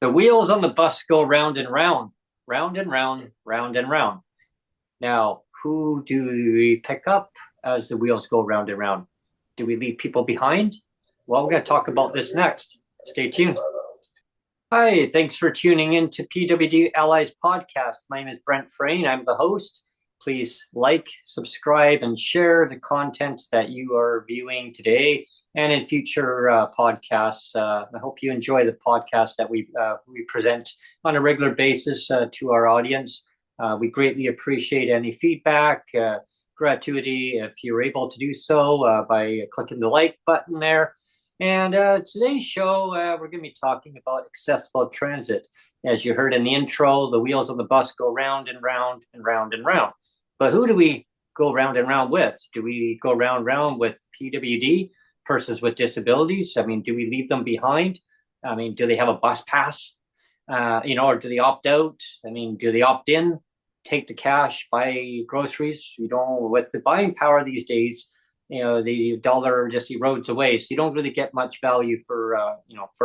The wheels on the bus go round and round, round and round, round and round. Now, who do we pick up as the wheels go round and round? Do we leave people behind? Well, we're going to talk about this next. Stay tuned. Hi, thanks for tuning in to PWD Allies podcast. My name is Brent Frain. I'm the host. Please like, subscribe, and share the content that you are viewing today and in future podcasts. I hope you enjoy the podcast that we present on a regular basis to our audience. We greatly appreciate any feedback, gratuity if you're able to do so by clicking the like button there. And today's show, we're going to be talking about accessible transit. As you heard in the intro, the wheels on the bus go round and round and round and round. But who do we go round and round with? Do we go round and round with PWD, persons with disabilities? I mean, do we leave them behind? I mean, do they have a bus pass? Or do they opt out? I mean, do they opt in, take the cash, buy groceries? With the buying power these days, the dollar just erodes away, so you don't really get much value for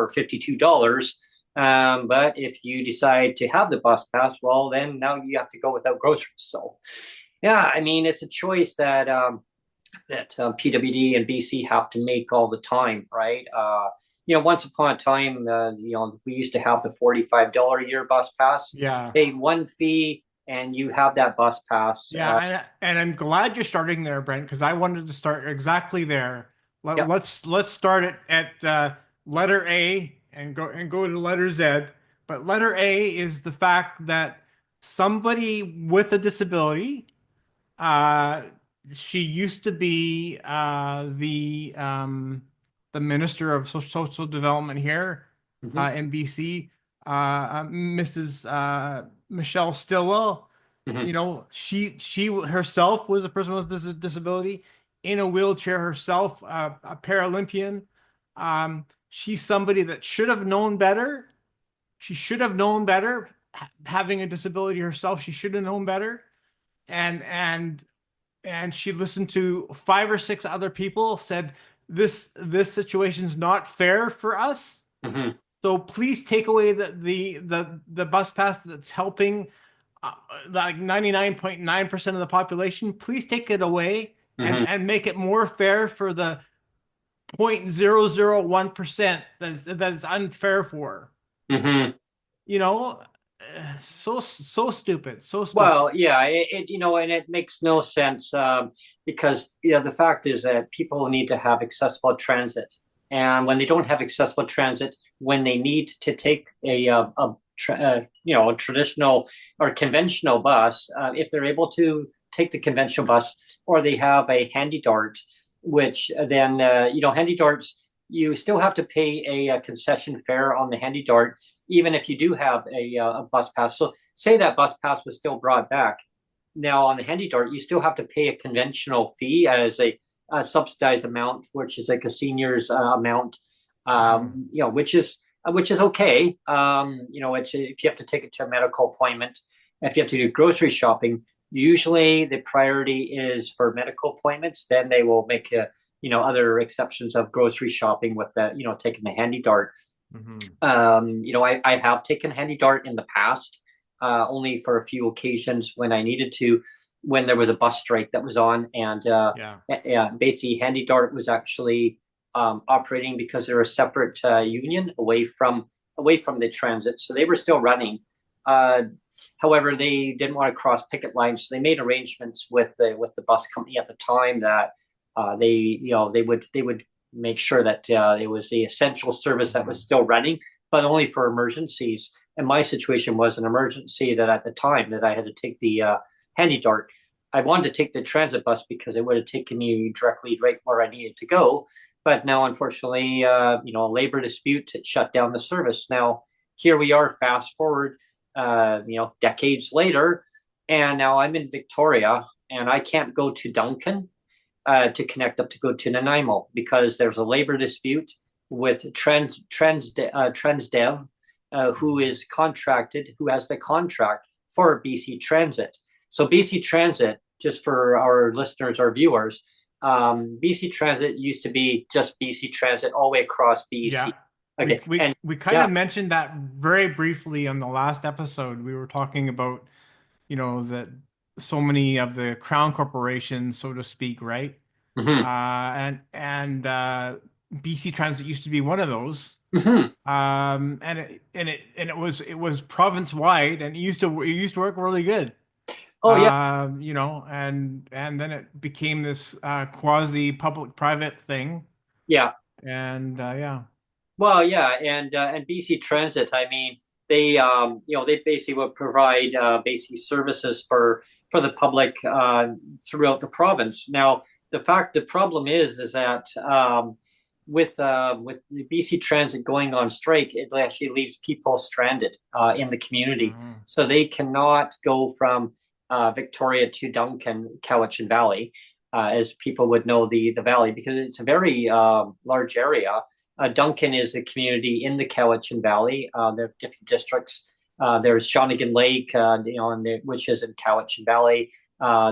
$52. But if you decide to have the bus pass, well, then now you have to go without groceries. So, yeah, I mean, it's a choice that PWD and BC have to make all the time, right? Once upon a time, we used to have the $45 a year bus pass, Yeah. pay one fee, and you have that bus pass. And I'm glad you're starting there, Brent, because I wanted to start exactly there. Yep. Let's start it at letter A and go to letter Z. But letter A is the fact that somebody with a disability, uh, she used to be the Minister of Social Development here Mm-hmm. in BC, Mrs. Michelle Stillwell. Mm-hmm. She herself was a person with a disability in a wheelchair herself, a Paralympian. She's somebody that should have known better. She should have known better. Having a disability herself, she should have known better. And and and she listened to five or six other people said this situation's not fair for us. Mm-hmm. So please take away the bus pass that's helping uh, like 99.9% of the population. Please take it away Mm-hmm. and make it more fair for the 0.001% that is unfair for. Mm-hmm. You know, so stupid, so stupid. Well, yeah, and it makes no sense because the fact is that people need to have accessible transit, and when they don't have accessible transit, when they need to take a traditional or conventional bus, if they're able to take the conventional bus, or they have a handy dart, which then handy darts, you still have to pay a concession fare on the handy dart, even if you do have a bus pass. So say that bus pass was still brought back. Now on the handy dart, you still have to pay a conventional fee as a subsidized amount, which is like a senior's amount, Mhm. which is okay. If you have to take it to a medical appointment, if you have to do grocery shopping, usually the priority is for medical appointments. Then they will make other exceptions of grocery shopping with taking the handy dart. Mhm. I have taken handy dart in the past, only for a few occasions when I needed to, when there was a bus strike that was on, and Yeah. yeah, basically handy dart was actually operating because they're a separate union away from the transit, so they were still running. Uh, However, they didn't want to cross picket lines, so they made arrangements with the bus company at the time that they would make sure that it was the essential service that was Mhm. still running, but only for emergencies. And my situation was an emergency that at the time that I had to take the handy dart. I wanted to take the transit bus because it would have taken me directly right where I needed to go. But now, unfortunately, a labor dispute shut down the service. Now, here we are, fast forward, decades later, and now I'm in Victoria, and I can't go to Duncan to connect up to go to Nanaimo because there's a labor dispute with Transdev, who has the contract for BC Transit. So BC Transit, just for our listeners or viewers, BC Transit used to be just BC Transit all the way across Yeah. BC. We Okay, we and we kind yeah, of mentioned that very briefly on the last episode. We were talking about, that so many of the crown corporations, so to speak, right? hmm And BC Transit used to be one of those. hmm And it was province wide, and it used to work really good. oh yeah, And then it became this quasi public private thing. yeah. And yeah. Well, yeah, and BC Transit, I mean, they basically would provide basic services for the public throughout the province. Now, the problem is that with the BC Transit going on strike, it actually leaves people stranded in the community, Mhm. so they cannot go from Victoria to Duncan, Cowichan Valley, as people would know the valley because it's a very large area. Duncan is a community in the Cowichan Valley. There are different districts. There's Shawnigan Lake, which is in Cowichan Valley,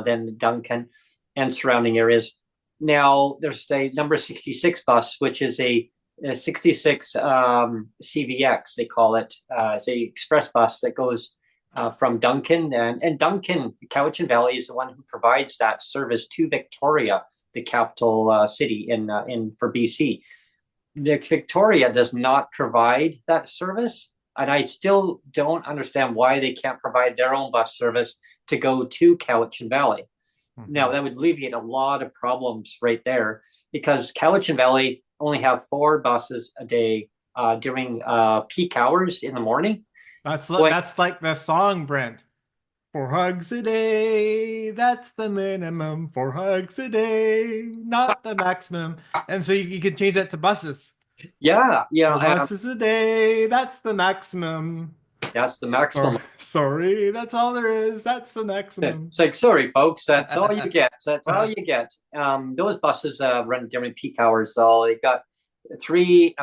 then Duncan and surrounding areas. Now, there's a number 66 bus, which is a 66 CVX, they call it. It's a express bus that goes from Duncan. And Duncan, Cowichan Valley, is the one who provides that service to Victoria, the capital city in for BC. Victoria does not provide that service, and I still don't understand why they can't provide their own bus service to go to Cowichan Valley. Now, Mhm. that would alleviate a lot of problems right there because Cowichan Valley only have four buses a day during peak hours in the morning. Going, That's like the song, Brent. 4 hugs a day, that's the minimum. 4 hugs a day, not the maximum. And so you can change that to buses. yeah, yeah, 4 buses a day, that's the maximum. that's the Or maximum. sorry, that's all there is. That's the maximum. It's like, sorry, folks, that's all you get. That's all you get. Those buses run during peak hours, though. They've got three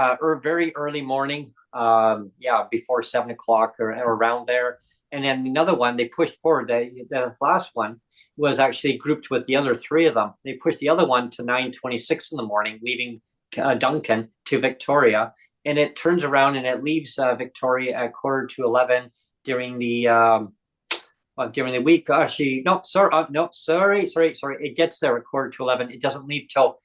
very early morning, yeah, before 7 o'clock or around there. And then another one they pushed forward. The last one was actually grouped with the other three of them. They pushed the other one to 9:26 in the morning, leaving Duncan to Victoria. And it turns around and it leaves Victoria at quarter to 11 during during the week. Actually, no, sorry, no, sorry. It gets there at quarter to 11. It doesn't leave till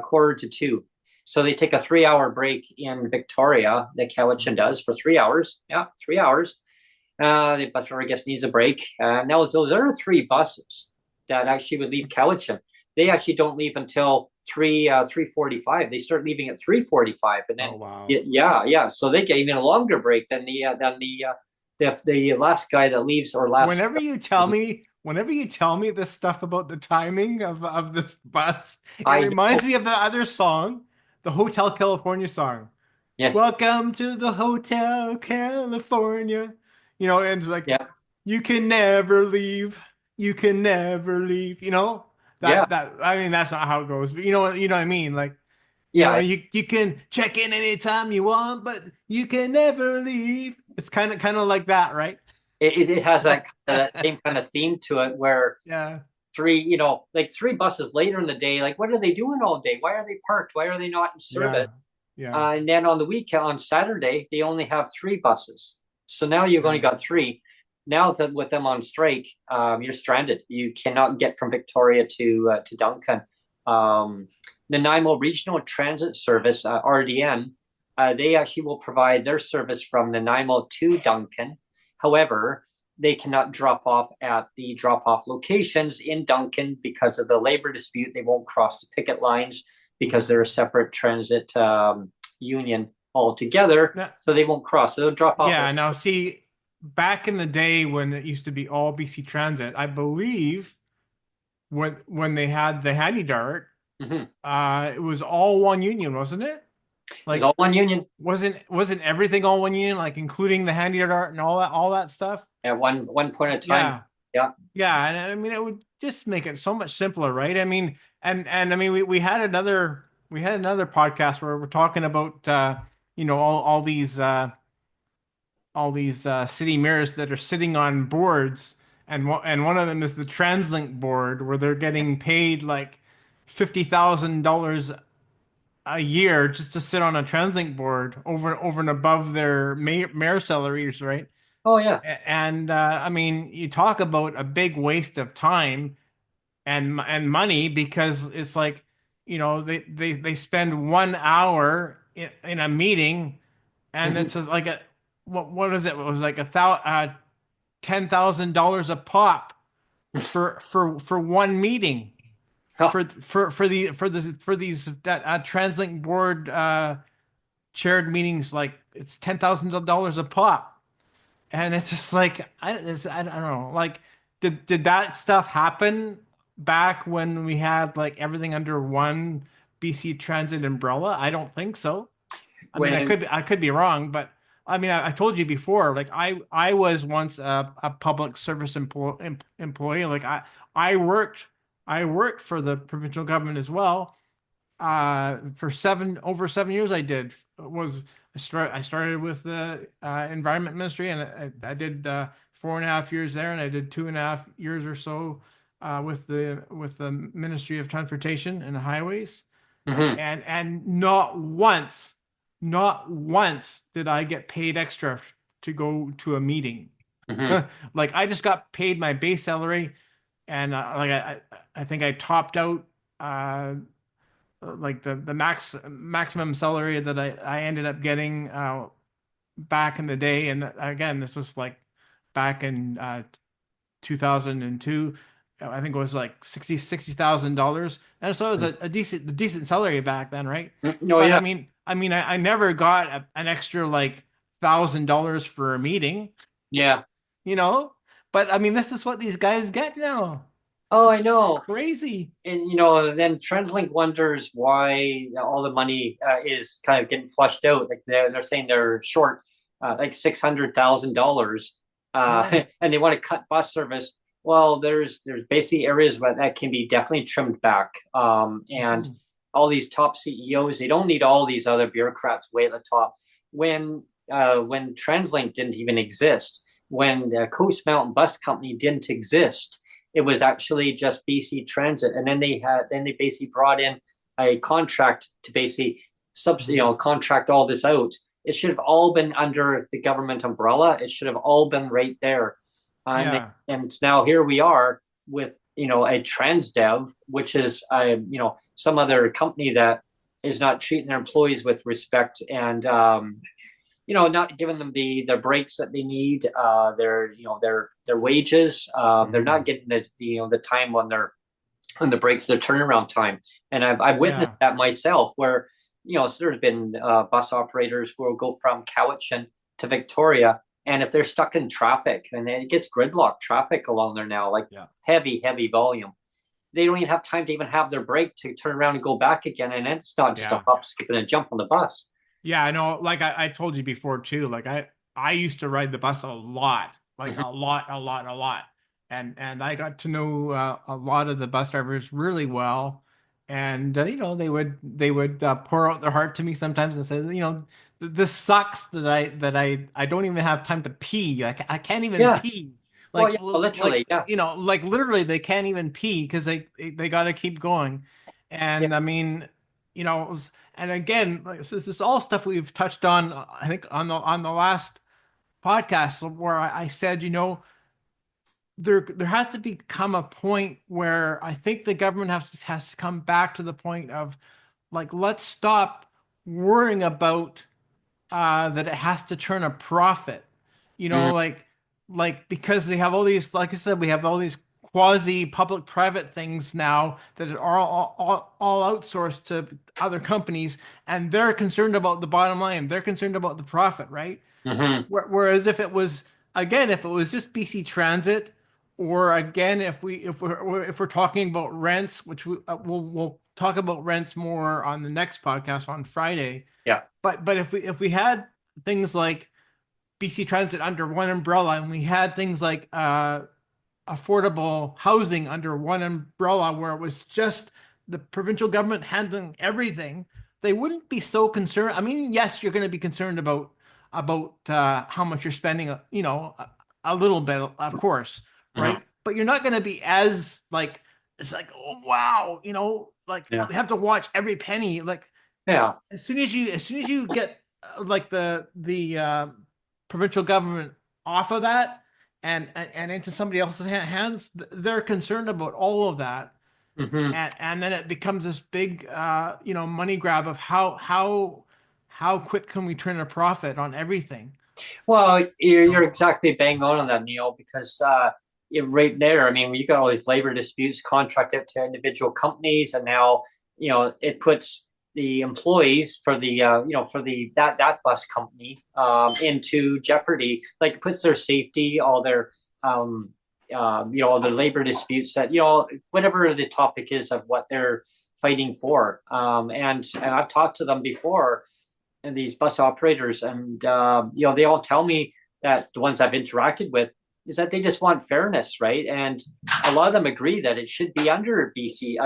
quarter to 2. So they take a 3 hour break in Victoria, the Cowichan does, for 3 hours. Yeah, 3 hours. The bus driver, I guess, needs a break. Now, those other three buses that actually would leave Cowichan, they actually don't leave until 3:45. They start leaving at 3:45, and Oh then wow. yeah. So they get even a longer break than the last guy that leaves or last. Whenever you tell me this stuff about the timing of this bus, it I know. reminds me of the other song, the Hotel California song. Yes. Welcome to the Hotel California. And it's like, Yeah. you can never leave. You can never leave. Yeah. I mean, that's not how it goes, but you know what I mean? Like, Yeah. you can check in anytime you want, but you can never leave. It's kind of like that, right? It has that same kind of theme to it where Yeah. like three buses later in the day, like what are they doing all day? Why are they parked? Why are they not in service? Yeah. Yeah. And then on the weekend, on Saturday, they only have three buses. So now you've only Yeah. got three. Now that with them on strike, you're stranded. You cannot get from Victoria to Duncan. Nanaimo Regional Transit Service, RDN, they actually will provide their service from Nanaimo to Duncan. However, they cannot drop off at the drop off locations in Duncan because of the labor dispute. They won't cross the picket lines because they're a Mhm. separate transit union altogether. Now, So they won't cross. So they'll drop off at. yeah, now see, back in the day when it used to be all BC Transit, I believe when they had the Handy Dart, Mhm. it was all one union, wasn't it? It was all Like, one union wasn't everything all one union, like including the Handy Dart and all that stuff? at one point in time. Yeah. Yeah. Yeah, and I mean it would just make it so much simpler, right? I mean, and I mean we had another podcast where we're talking about all these city mirrors that are sitting on boards, and one of them is the TransLink board where they're getting paid like $50,000 a year just to sit on a TransLink board over and above their mayor salaries, right? Oh yeah. And I mean, you talk about a big waste of time and money because it's like, they spend 1 hour in a meeting and Hmm. it's like a what is it? It was like $10,000 a pop for one meeting Oh, for these TransLink board chaired meetings. Like it's $10,000 a pop, and it's just like I don't know. Like, did that stuff happen back when we had like everything under one BC Transit umbrella? I don't think so. I mean, when I could be wrong, but I mean, I told you before, like I was once a public service employee. Like I worked for the provincial government as well. For over 7 years, I started with the environment ministry, and I did 4.5 years there, and I did 2.5 years or so with the Ministry of Transportation and the Highways, hmm and not once did I get paid extra to go to a meeting. hmm Like I just got paid my base salary, and I think I topped out uh, like the maximum salary that I ended up getting back in the day. And again, this was like back in 2002. I think it was like $60,000, and so it was a decent salary back then, right? Oh But yeah. I never got an extra like $1,000 for a meeting, Yeah. you know. But I mean, this is what these guys get now. Oh, It's I know. crazy. And then TransLink wonders why all the money is kind of getting flushed out. Like they're saying they're short like $600,000, Yeah. and they want to cut bus service. Well, there's basically areas where that can be definitely trimmed back. And Mhm. all these top CEOs, they don't need all these other bureaucrats way at the top. When TransLink didn't even exist, when the Coast Mountain Bus Company didn't exist, it was actually just BC Transit, and then they basically brought in a contract to basically Mhm. contract all this out. It should have all been under the government umbrella. It should have all been right there, Yeah. and now here we are with a Transdev, which is some other company that is not treating their employees with respect, and not giving them their breaks that they need, their wages. They're not Mhm. getting the time on the breaks, their turnaround time. And I've witnessed Yeah. that myself, where so there's been bus operators who will go from Cowichan to Victoria, and if they're stuck in traffic, and it gets gridlock traffic along there now, like Yeah. heavy volume. They don't even have time to even have their break to turn around and go back again, and it's not just a Yeah. hop, skip, and a jump on the bus. Yeah, I know. Like I told you before too. Like I used to ride the bus a lot, like Mhm. a lot, and I got to know a lot of the bus drivers really well, and they would pour out their heart to me sometimes and say, this sucks that I don't even have time to pee. I can't even Yeah. pee. Well, Like yeah, literally, yeah. like literally they can't even pee because they got to keep going, Yeah. and I mean, you know. And again, like, this is all stuff we've touched on, I think, on the last podcast where I said, there has to become a point where I think the government has to come back to the point of like, let's stop worrying about that it has to turn a profit. Mhm. Like because they have all these, like I said, we have all these quasi public private things now that are all outsourced to other companies, and they're concerned about the bottom line. They're concerned about the profit, right? Mhm. Whereas if it was just BC Transit, or again, if we're talking about rents, which we'll talk about rents more on the next podcast on Friday. Yeah. But if we had things like BC Transit under one umbrella, and we had things like affordable housing under one umbrella, where it was just the provincial government handling everything, they wouldn't be so concerned. I mean, yes, you're going to be concerned about how much you're spending, a little bit, of course, Mhm. right? But you're not going to be as like, it's like, oh wow, like Yeah. we have to watch every penny. Like Yeah. As soon as you get like the provincial government off of that and into somebody else's hands, they're concerned about all of that, Hmm. and then it becomes this big money grab of how quick can we turn a profit on everything. Well, you're So, exactly bang on that, Neil, because right there, I mean, you got all these labor disputes contracted to individual companies, and now it puts the employees for the for the that bus company into jeopardy. Like, it puts their safety, all their all the labor disputes that whatever the topic is of what they're fighting for. And I've talked to them before, and these bus operators, and they all tell me that the ones I've interacted with is that they just want fairness, right? And a lot of them agree that it should be under BC,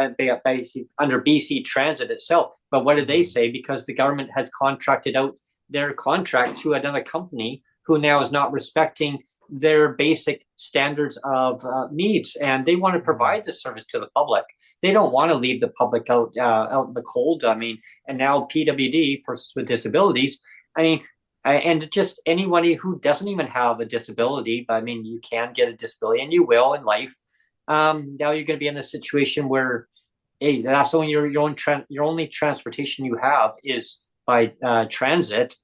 under BC Transit itself. But what do they say? Because the government has contracted out their contract to another company who now is not respecting their basic standards of needs, and they want to provide the service to the public. They don't want to leave the public out in the cold. I mean, and now PWD, persons with disabilities. I mean, and just anybody who doesn't even have a disability, but I mean, you can get a disability, and you will in life. Now you're going to be in a situation where, hey, that's only your only transportation you have is by transit.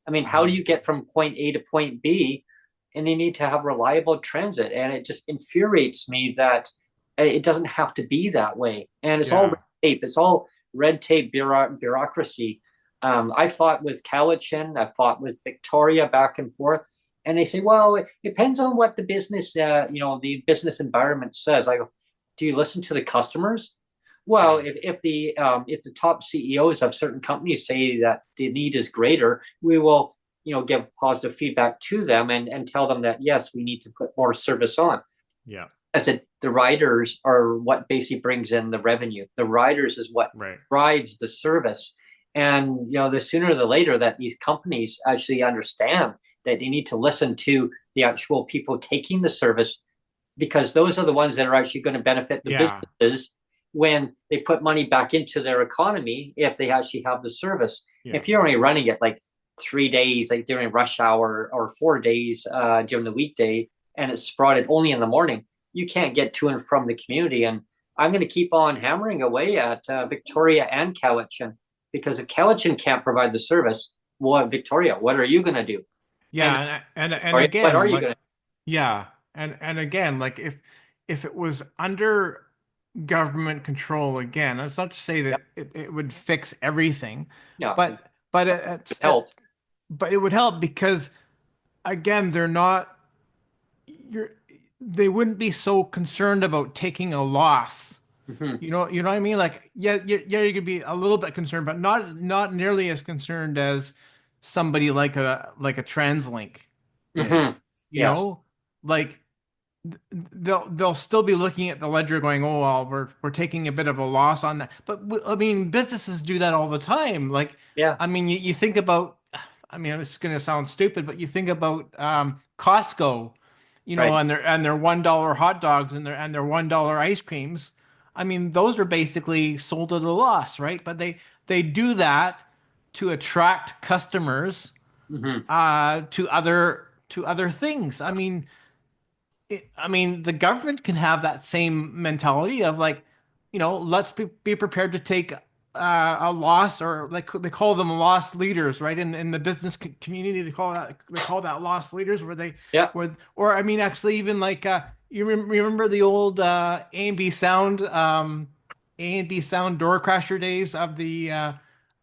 I mean, how do mhm. you get from point A to point B? And you need to have reliable transit, and it just infuriates me that it doesn't have to be that way. And it's all red Yeah. tape. It's all red tape bureaucracy. I fought with Cowichan. I fought with Victoria back and forth. And they say, well, it depends on what the business, the business environment says. I go, do you listen to the customers? Well, Yeah. if the top CEOs of certain companies say that the need is greater, we will give positive feedback to them, and tell them that yes, we need to put more service on. Yeah. I said the riders are what basically brings in the revenue. The riders is what Right. drives the service. And the sooner the later that these companies actually understand that they need to listen to the actual people taking the service, because those are the ones that are actually going to benefit the Yeah. businesses when they put money back into their economy if they actually have the service. Yeah. If you're only running it like 3 days, like during rush hour, or 4 days during the weekday, and it's spotted only in the morning, you can't get to and from the community. And I'm going to keep on hammering away at Victoria and Cowichan, because if Cowichan can't provide the service, well, Victoria, what are you going to do? And Yeah, and Victoria, what are again, you like going to yeah, and again, like if it was under government control again, that's not to say do? that it would fix everything, Yeah, it but would help. but it would help because again, you're they wouldn't be so concerned about taking a loss. Hmm. You know what I mean? Like, yeah, you could be a little bit concerned, but not nearly as concerned as somebody like a TransLink Hmm. is. You Yes. know, like they'll still be looking at the ledger going, oh well, we're taking a bit of a loss on that. But I mean, businesses do that all the time. Like, Yeah. I mean, you think about, I mean, it's going to sound stupid, but you think about Costco, Right. and their $1 hot dogs and their $1 ice creams. I mean, those are basically sold at a loss, right? But they do that to attract customers Hmm. to other things. I mean, the government can have that same mentality of like, let's be prepared to take a loss, or like they call them loss leaders, right? In the business community, they call that loss leaders, Yeah. or I mean, actually, even like remember the old A and B sound door crasher days of the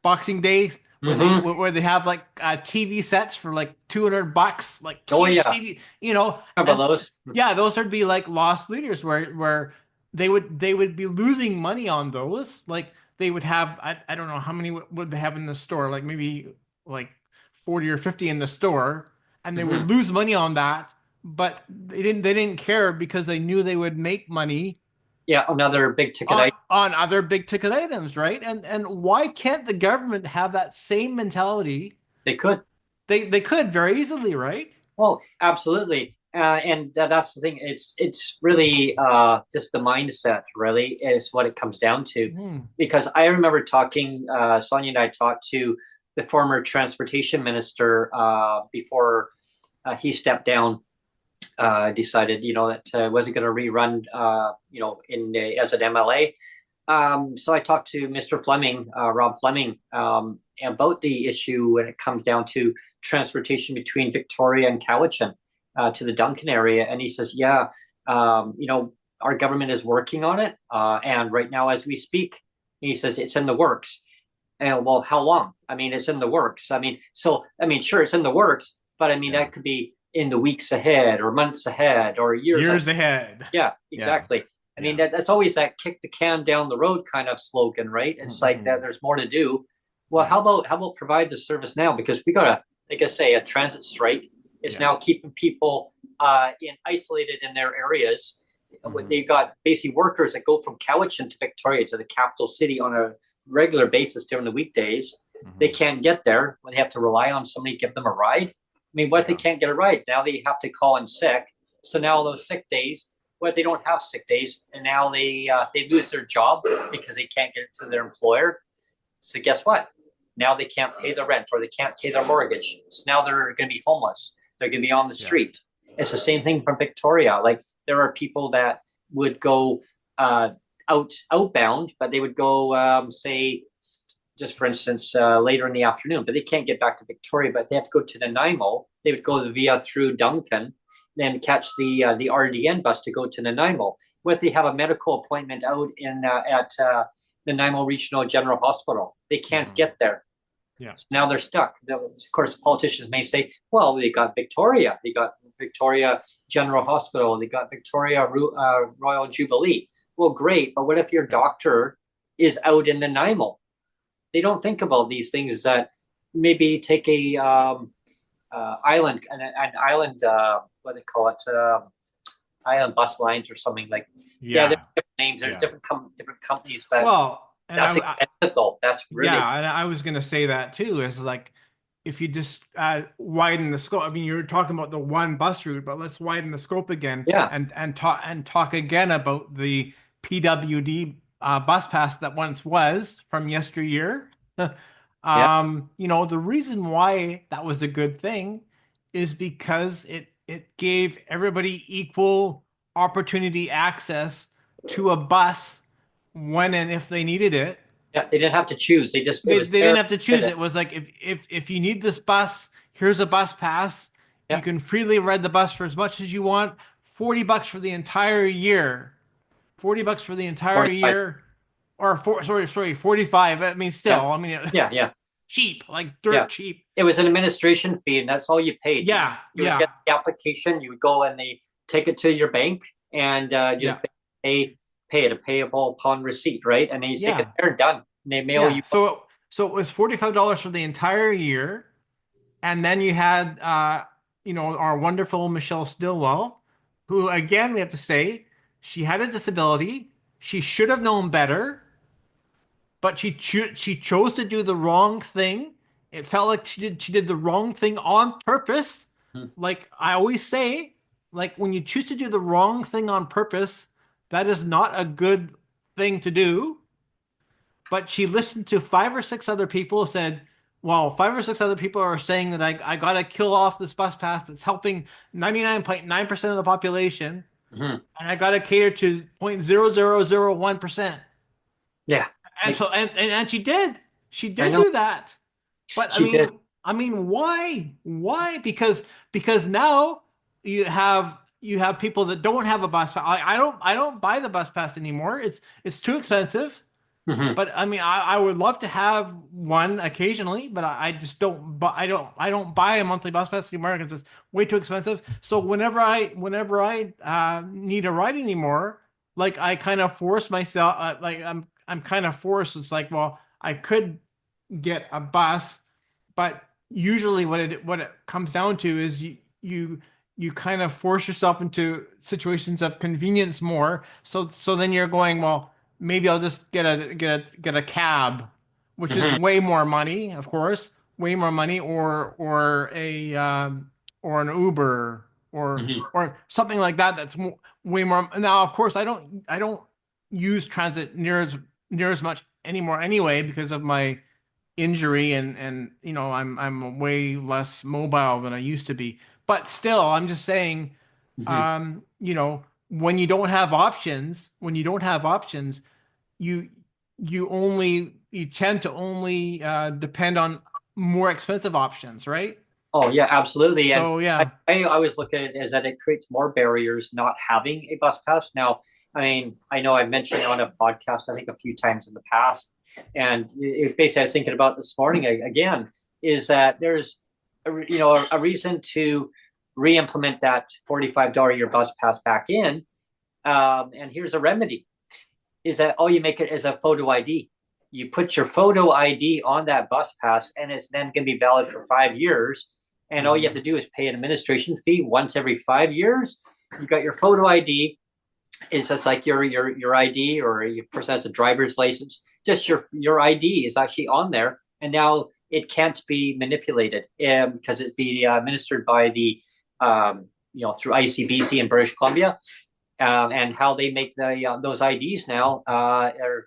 Boxing Days, Hmm. where they have like TV sets for like $200, like Oh huge yeah. TV, How about and those? yeah, those would be like lost leaders where they would be losing money on those. Like they would have, I don't know how many would they have in the store, like maybe like 40 or 50 in the store, and they would Hmm. lose money on that, but they didn't care because they knew they would make money Yeah, another big ticket item. on other big ticket items, right? And why can't the government have that same mentality? They could. They could very easily, right? Well, absolutely. And that's the thing. It's really just the mindset. Really, is what it comes down to. Hmm. Because I remember talking, Sonia and I talked to the former transportation minister before he stepped down. Decided, that wasn't going to rerun, as an MLA. So I talked to Mr. Fleming, Rob Fleming, about the issue when it comes down to transportation between Victoria and Cowichan to the Duncan area. And he says, yeah, our government is working on it. And right now, as we speak, he says it's in the works. And well, how long? I mean, it's in the works. Sure, it's in the works, but I mean, Yeah. that could be in the weeks ahead or months ahead or years ahead. Years ahead. Yeah, Yeah. exactly. I mean, Yeah. that's always that kick the can down the road kind of slogan, right? It's like that Mhm. there's more to do. Well, Yeah. how about provide the service now? Because we got like I say, a transit strike is Yeah. now keeping people in isolated in their areas. Mhm. They've got basically workers that go from Cowichan to Victoria to the capital city on a regular basis during the weekdays. They Mhm. can't get there when they have to rely on somebody to give them a ride. I mean, what if they Yeah. can't get a ride? Now they have to call in sick. So now those sick days, what if they don't have sick days, and now they lose their job because they can't get it to their employer? So guess what? Now they can't pay the rent or they can't pay their mortgage. So now they're going to be homeless. They're going to be on the Yeah. street. It's the same thing from Victoria. Like there are people that would go uh, outbound, but they would go say just for instance, later in the afternoon, but they can't get back to Victoria, but they have to go to Nanaimo. They would go via through Duncan, then catch the RDN bus to go to Nanaimo. What if they have a medical appointment out in at Nanaimo Regional General Hospital? They can't Mhm. get there. Yeah. So now they're stuck. Of course, politicians may say, well, they got Victoria. They got Victoria General Hospital. They got Victoria Royal Jubilee. Well, great. But what if your Yeah. doctor is out in Nanaimo? They don't think about these things that maybe take a an island, what do they call it, island bus lines or something like. Yeah, there's Yeah. different names. There's Yeah. different companies, but Well, and that's expensive though. That's really yeah, and I was gonna say that too, is like if you just widen the scope. I mean, you're talking about the one bus route, but let's widen the scope again yeah, and talk again about the PWD bus pass that once was from yesteryear. yeah, The reason why that was a good thing is because it gave everybody equal opportunity access to a bus when and if they needed it. yeah. They didn't have to choose. It they was they there. didn't have to Did choose. it? It was like if you need this bus, here's a bus pass. You Yeah, can freely ride the bus for as much as you want. $40 for the entire year. $40 for the entire 45. year. Or sorry, 45. I mean, still, Yeah, I mean, yeah, yeah, cheap, like yeah. dirt cheap. It was an administration fee, and that's all you paid. Yeah, You would get yeah, the application. You would go and they take it to your bank and just yeah, pay it, a payable upon receipt, right? And then you take it yeah, there and done. And they mail yeah. you. So it was $45 for the entire year. And then you had, our wonderful Michelle Stillwell, who, again, we have to say, she had a disability. She should have known better, but she chose to do the wrong thing. It felt like she did the wrong thing on purpose. Hmm. Like I always say, like when you choose to do the wrong thing on purpose, that is not a good thing to do. But she listened to five or six other people, said, well, five or six other people are saying that I got to kill off this bus pass that's helping 99.9% of the population, Hmm. and I got to cater to 0.0001%. Yeah, And so, and she did. She I did know do that. But I she did. mean, I mean, why? Why? Because now you have people that don't have a bus pass. I don't buy the bus pass anymore. It's too expensive. Hmm. But I mean, I would love to have one occasionally, but I just don't. But I don't buy a monthly bus pass anymore because it's way too expensive. So whenever I need a ride anymore, like I kind of force myself. Like I'm kind of forced. It's like, well, I could get a bus, but usually what it comes down to is you kind of force yourself into situations of convenience more. So then you're going, well, maybe I'll just get a cab, which is Hmm. way more money, of course, way more money, or an Uber Mhm. or something like that. That's way more. Now, of course, I don't use transit near as much anymore anyway because of my injury and I'm way less mobile than I used to be. But still, I'm just saying, Mhm. when you don't have options, you you tend to only depend on more expensive options, right? Oh yeah, absolutely. And So I, yeah. I always look at it as that it creates more barriers not having a bus pass. Now, I mean, I know I've mentioned it on a podcast, I think a few times in the past, and basically I was thinking about this morning again, is that there's a reason to re-implement that $45 a year bus pass back in. And here's a remedy: is that all you make it as a photo ID. You put your photo ID on that bus pass, and it's then going to be valid for 5 years. And all you have Mhm. to do is pay an administration fee once every 5 years. You got your photo ID. It's just like your ID, or your person has a driver's license. Just your ID is actually on there, and now it can't be manipulated because it'd be administered by the through ICBC in British Columbia, and how they make those IDs now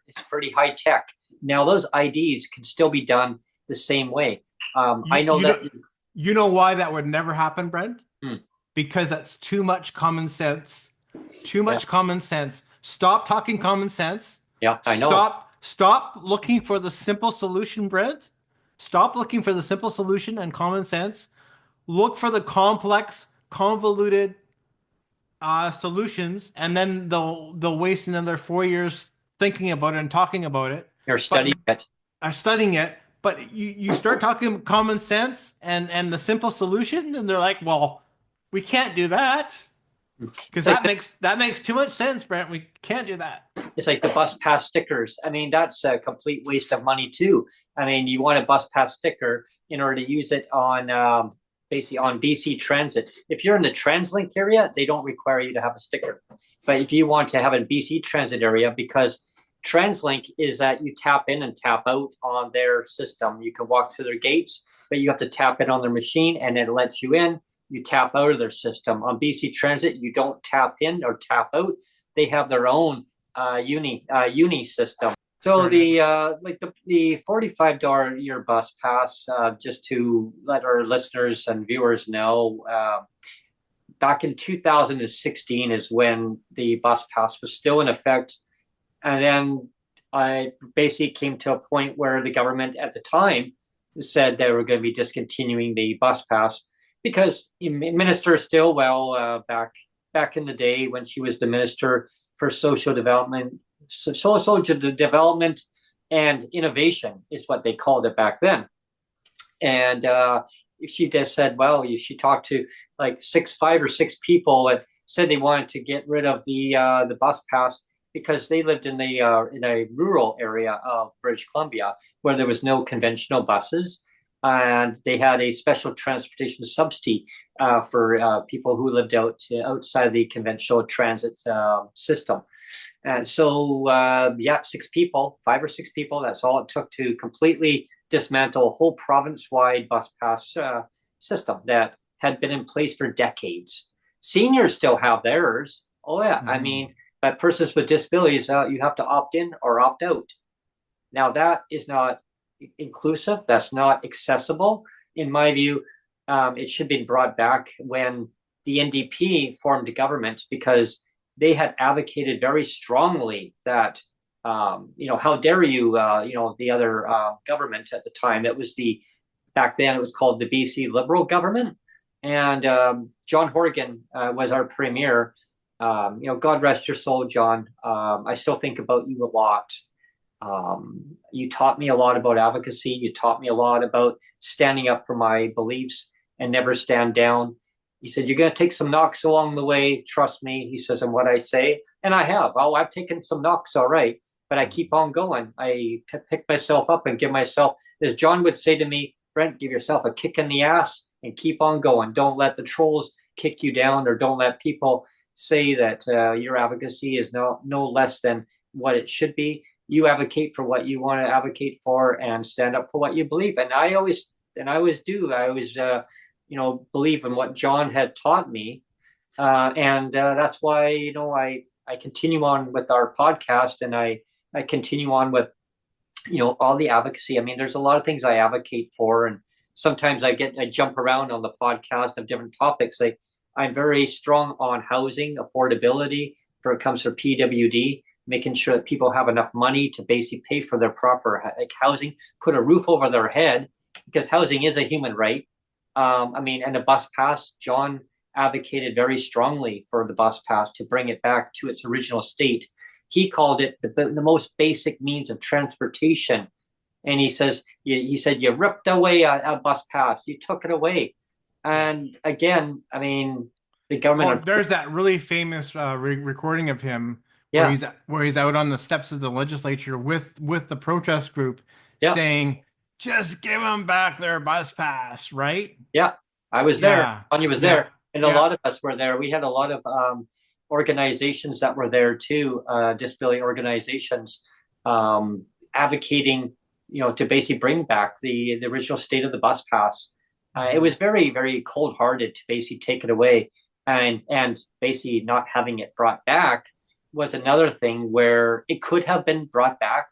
it's pretty high tech. Now those IDs can still be done the same way. I You know you that. know you know why that would never happen, Brent? Hmm, Because that's too much common sense. Too yeah, much common sense. Stop talking common sense. yeah, I know. Stop looking for the simple solution, Brent. Stop looking for the simple solution and common sense. Look for the complex, convoluted solutions, and then they'll waste another 4 years thinking about it and talking about it. You're But studying it. studying it. But you start talking common sense and the simple solution, and they're like, well, we can't do that because It's like that makes too much sense, Brent. We can't do that. it's like the bus pass stickers. I mean, that's a complete waste of money too. I mean, you want a bus pass sticker in order to use it on basically on BC Transit. If you're in the TransLink area, they don't require you to have a sticker. But if you want to have a BC Transit area, because TransLink is that you tap in and tap out on their system. You can walk through their gates, but you have to tap in on their machine, and it lets you in. You tap out of their system. On BC Transit, you don't tap in or tap out. They have their own uni system. So Fair enough. the $45 year bus pass, just to let our listeners and viewers know, back in 2016 is when the bus pass was still in effect, and then I basically came to a point where the government at the time said they were going to be discontinuing the bus pass because Minister Stillwell, back in the day when she was the minister for social development and innovation is what they called it back then. And she just said, well, she talked to like 5 or 6 people that said they wanted to get rid of the bus pass because they lived in a rural area of British Columbia where there was no conventional buses, and they had a special transportation subsidy for people who lived outside the conventional transit system. And so, yeah, 6 people, 5 or 6 people, that's all it took to completely dismantle a whole province-wide bus pass system that had been in place for decades. Seniors still have theirs. Oh, yeah. I Mhm. mean, but persons with disabilities, you have to opt in or opt out. Now, that is not inclusive. That's not accessible. In my view, it should be brought back when the NDP formed government because they had advocated very strongly that, how dare you, the other government at the time, back then it was called the BC Liberal government. And John Horgan was our premier. God rest your soul, John. I still think about you a lot. You taught me a lot about advocacy. You taught me a lot about standing up for my beliefs and never stand down. He said, you're going to take some knocks along the way. Trust me. He says, and what I say, and I have. Oh, I've taken some knocks, all right, but I keep on going. I pick myself up and give myself, as John would say to me, Brent, give yourself a kick in the ass and keep on going. Don't let the trolls kick you down, or don't let people say that your advocacy is no less than what it should be. You advocate for what you want to advocate for and stand up for what you believe. And I always do. I always believe in what John had taught me. And that's why, I continue on with our podcast, and I continue on with, all the advocacy. I mean, there's a lot of things I advocate for, and sometimes I jump around on the podcast of different topics. Like, I'm very strong on housing affordability for it comes to PWD, making sure that people have enough money to basically pay for their proper like housing, put a roof over their head, because housing is a human right. I mean, and the bus pass, John advocated very strongly for the bus pass to bring it back to its original state. He called it the most basic means of transportation. And he said, you ripped away a bus pass, you took it away. Yeah. And again, I mean, the government, Well, there's that really famous recording of him yeah, where he's out on the steps of the legislature with the protest group yeah, saying, "Just give them back their bus pass," right? yeah. I was there. Yeah, Anya was yeah, there, and a yeah. lot of us were there. We had a lot of organizations that were there too, disability organizations, advocating, to basically bring back the original state of the bus pass. It Mhm. was very, very cold-hearted to basically take it away, and basically not having it brought back was another thing where it could have been brought back.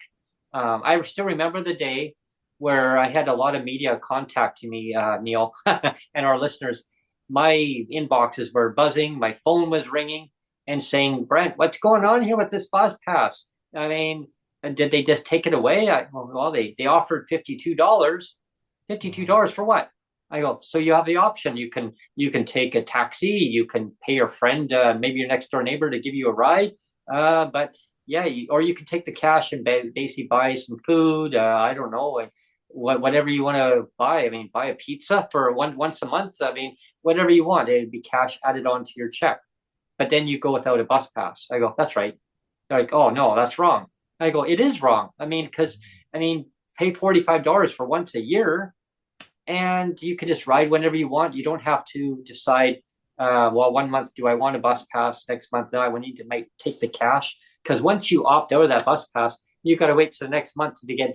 I still remember the day where I had a lot of media contacting me, Neil, and our listeners. My inboxes were buzzing, my phone was ringing, and saying, "Brent, what's going on here with this bus pass? I mean, did they just take it away?" Well, they offered $52. Mhm. $52 for what? I go, so you have the option. You can take a taxi. You can pay your friend, maybe your next door neighbor, to give you a ride. But yeah, or you can take the cash and basically buy some food. I don't know, and whatever you want to buy. I mean, buy a pizza for once a month. I mean, whatever you want. It'd be cash added onto your check. But then you go without a bus pass. I go, that's right. They're like, oh no, that's wrong. I go, it is wrong. I mean, because I mean, pay $45 for once a year, and you can just ride whenever you want. You don't have to decide. Well, one month do I want a bus pass? Next month, no, I need to might take the cash, because once you opt out of that bus pass, you got to wait to the next month to get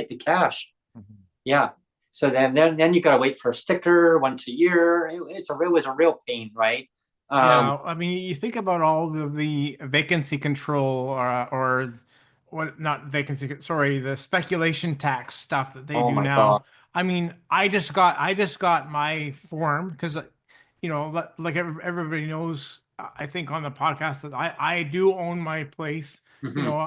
the cash. Mhm. Yeah. So then you got to wait for a sticker once a year. It was a real pain, right? Um, Yeah, I mean, you think about all the vacancy control or what, not vacancy, sorry, the speculation tax stuff that they oh do my God. now. I mean, I just got my form because, like everybody knows, I think on the podcast that I do own my place. You Hmm. know,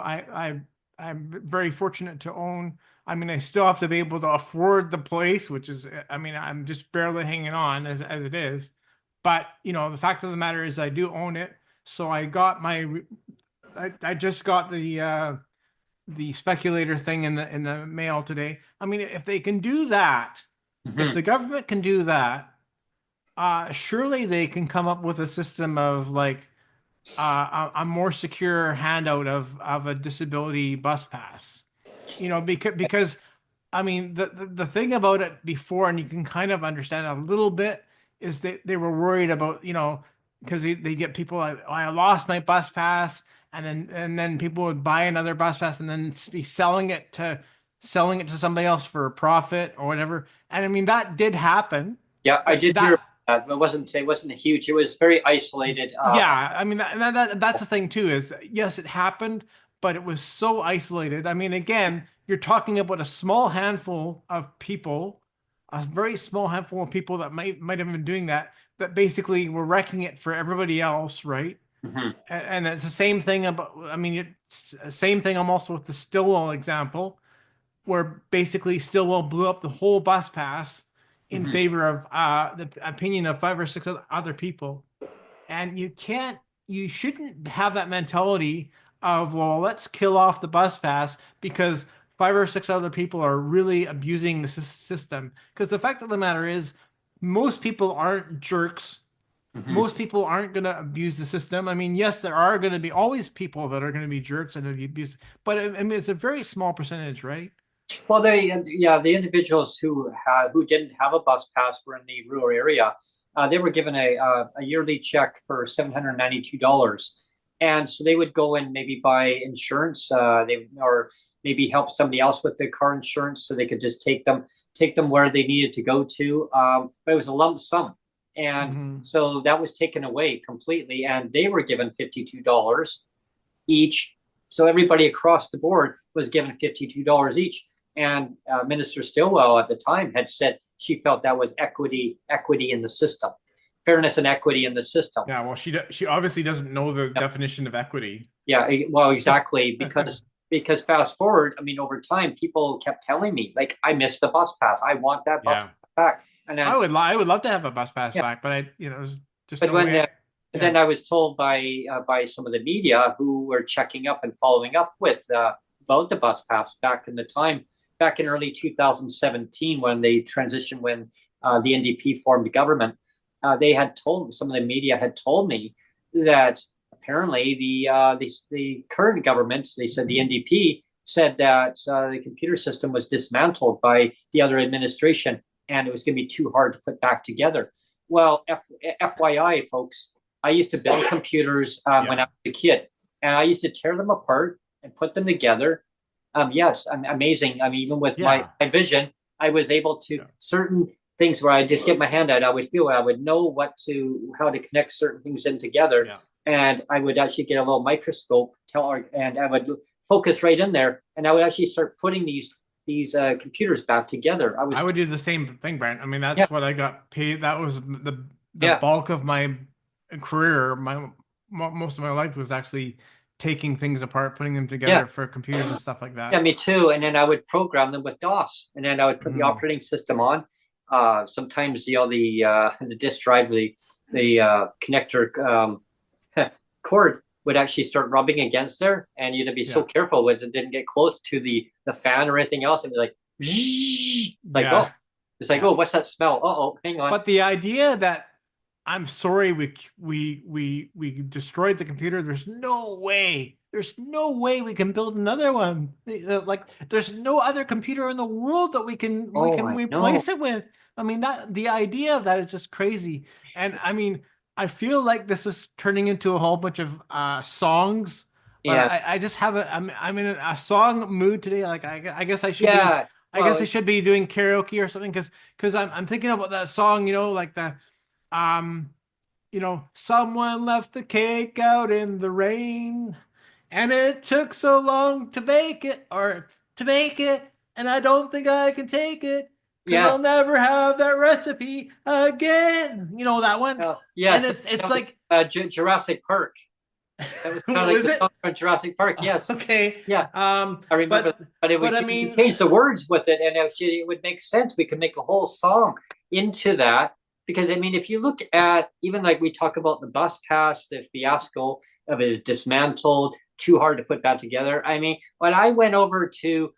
I'm very fortunate to own. I mean, I still have to be able to afford the place, which is, I mean, I'm just barely hanging on as it is. But the fact of the matter is, I do own it. So I just got the speculator thing in the mail today. I mean, if they can do that, if Hmm. the government can do that, surely they can come up with a system of like a more secure handout of a disability bus pass. Because I mean, the thing about it before, and you can kind of understand a little bit, is that they were worried about, because they get people like, oh, I lost my bus pass, and then people would buy another bus pass and then be selling it to somebody else for a profit or whatever. And I mean, that did happen. Yeah, I That did hear that that. It wasn't huge. It was very isolated. Yeah, I mean that's the thing too is yes, it happened, but it was so isolated. I mean, again, you're talking about a small handful of people, a very small handful of people that might have been doing that basically were wrecking it for everybody else, right? Mhm, And it's the same thing about, I mean, it's the same thing almost with the Stillwell example, where basically Stillwell blew up the whole bus pass in mhm. favor of the opinion of five or six other people. And you shouldn't have that mentality of, well, let's kill off the bus pass because five or six other people are really abusing the system. Because the fact of the matter is, most people aren't jerks. Mhm. Most people aren't going to abuse the system. I mean, yes, there are going to be always people that are going to be jerks and abuse, but I mean, it's a very small percentage, right? Well, yeah, the individuals who didn't have a bus pass were in the rural area. They were given a yearly check for $792, and so they would go and maybe buy insurance. Or maybe help somebody else with their car insurance, so they could just take them where they needed to go to. But it was a lump sum, And Mhm. so that was taken away completely, and they were given $52 each. So everybody across the board was given $52 each. And Minister Stilwell at the time had said she felt that was equity in the system, fairness and equity in the system. Yeah, well, she obviously doesn't know the definition of equity. Yeah, well, exactly, because fast forward, I mean, over time, people kept telling me like, I missed the bus pass. I want that bus Yeah. back. And then I would love to have a bus pass yeah, back, but there's just but no when way. and Yeah. then I was told by some of the media who were checking up and following up with about the bus pass back in the time, back in early 2017 when they transitioned, when the NDP formed the government, they had told some of the media had told me that apparently the current government, they said the NDP said that the computer system was dismantled by the other administration and it was going to be too hard to put back together. Well, FYI, folks, I used to build computers when I Yeah. was a kid, and I used to tear them apart and put them together. Yes, amazing. I mean, even with Yeah. my vision, I was able to Yeah. certain things where I just get my hand out, I would feel it. I would know how to connect certain things in together, Yeah. and I would actually get a little microscope, and I would focus right in there, and I would actually start putting these computers back together. I would do the same thing, Brent. I mean, Yeah, that's what I got paid. That was the yeah, bulk of my career. Most of my life was actually taking things apart, putting them yeah. together for computers and stuff like Yeah, that. me too. And then I would program them with DOS, and then I would put the Mhm. operating system on. Sometimes the disk drive, the connector cord would actually start rubbing against there, and you'd be so Yeah. careful with it didn't get close to the fan or anything else. It'd be like, it's like, Yeah. oh, it's like, Yeah. oh, what's that smell? Oh, hang on. But the idea that I'm sorry we destroyed the computer. There's no way. There's no way we can build another one. Like there's no other computer in the world that we Oh, can I know. replace it with. I mean that the idea of that is just crazy. And I mean, I feel like this is turning into a whole bunch of songs, but Yeah, I just have I'm in a song mood today. Like I guess yeah. I guess I Well, should be doing karaoke or something because I'm thinking about that song, like the um, someone left the cake out in the rain, and it took so long to bake it, and I don't think I can take it, because I'll yes. never have that recipe again. You know that one? And Yes. it's That was, like, Jurassic Park. That was kind of like was the song it? from Jurassic Park. Yes. Okay. Yeah. I remember, but it But would I you mean, change the words with it, and actually it would make sense. We could make a whole song into that because I mean, if you look at even like we talk about the bus pass, the fiasco of it is dismantled, too hard to put that together. I mean, when I went over to